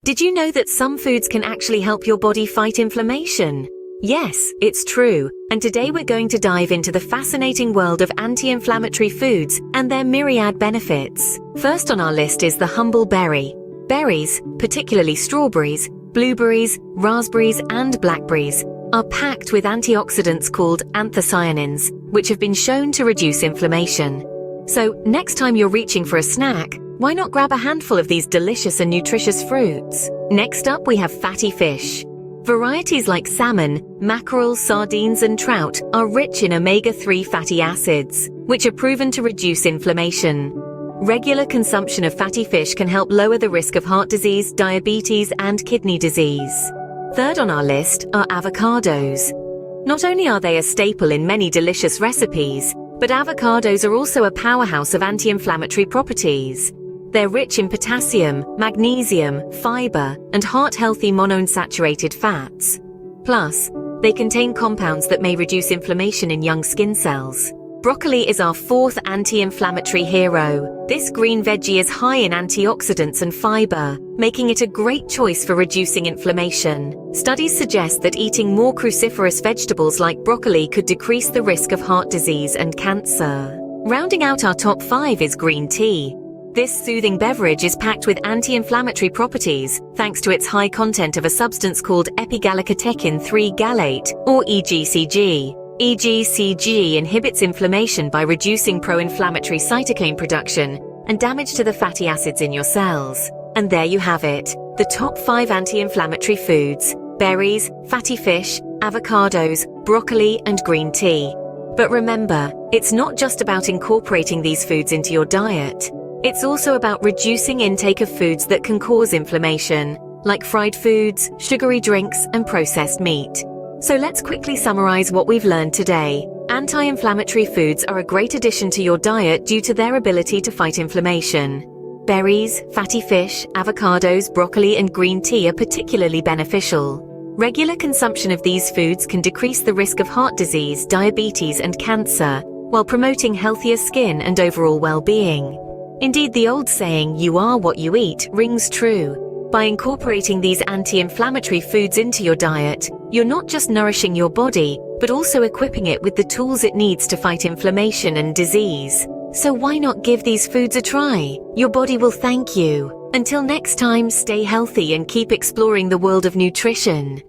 Did you know that some foods can actually help your body fight inflammation? Yes, it's true, and today we're going to dive into the fascinating world of anti-inflammatory foods and their myriad benefits. First on our list is the humble berry. Berries, particularly strawberries, blueberries, raspberries, and blackberries, are packed with antioxidants called anthocyanins, which have been shown to reduce inflammation. So, next time you're reaching for a snack, why not grab a handful of these delicious and nutritious fruits? Next up, we have fatty fish. Varieties like salmon, mackerel, sardines, and trout are rich in omega-3 fatty acids, which are proven to reduce inflammation. Regular consumption of fatty fish can help lower the risk of heart disease, diabetes, and kidney disease. Third on our list are avocados. Not only are they a staple in many delicious recipes, but avocados are also a powerhouse of anti-inflammatory properties. They're rich in potassium, magnesium, fiber, and heart-healthy monounsaturated fats. Plus, they contain compounds that may reduce inflammation in young skin cells. Broccoli is our fourth anti-inflammatory hero. This green veggie is high in antioxidants and fiber, making it a great choice for reducing inflammation. Studies suggest that eating more cruciferous vegetables like broccoli could decrease the risk of heart disease and cancer. Rounding out our top 5 is green tea. This soothing beverage is packed with anti-inflammatory properties thanks to its high content of a substance called epigallocatechin 3-gallate, or EGCG. EGCG inhibits inflammation by reducing pro-inflammatory cytokine production and damage to the fatty acids in your cells. And there you have it, the top 5 anti-inflammatory foods: berries, fatty fish, avocados, broccoli, and green tea. But remember, it's not just about incorporating these foods into your diet. It's also about reducing intake of foods that can cause inflammation, like fried foods, sugary drinks, and processed meat. So let's quickly summarize what we've learned today. Anti-inflammatory foods are a great addition to your diet due to their ability to fight inflammation. Berries, fatty fish, avocados, broccoli, and green tea are particularly beneficial. Regular consumption of these foods can decrease the risk of heart disease, diabetes, and cancer, while promoting healthier skin and overall well-being. Indeed, the old saying, "You are what you eat," rings true. By incorporating these anti-inflammatory foods into your diet, you're not just nourishing your body, but also equipping it with the tools it needs to fight inflammation and disease. So why not give these foods a try? Your body will thank you. Until next time, stay healthy and keep exploring the world of nutrition.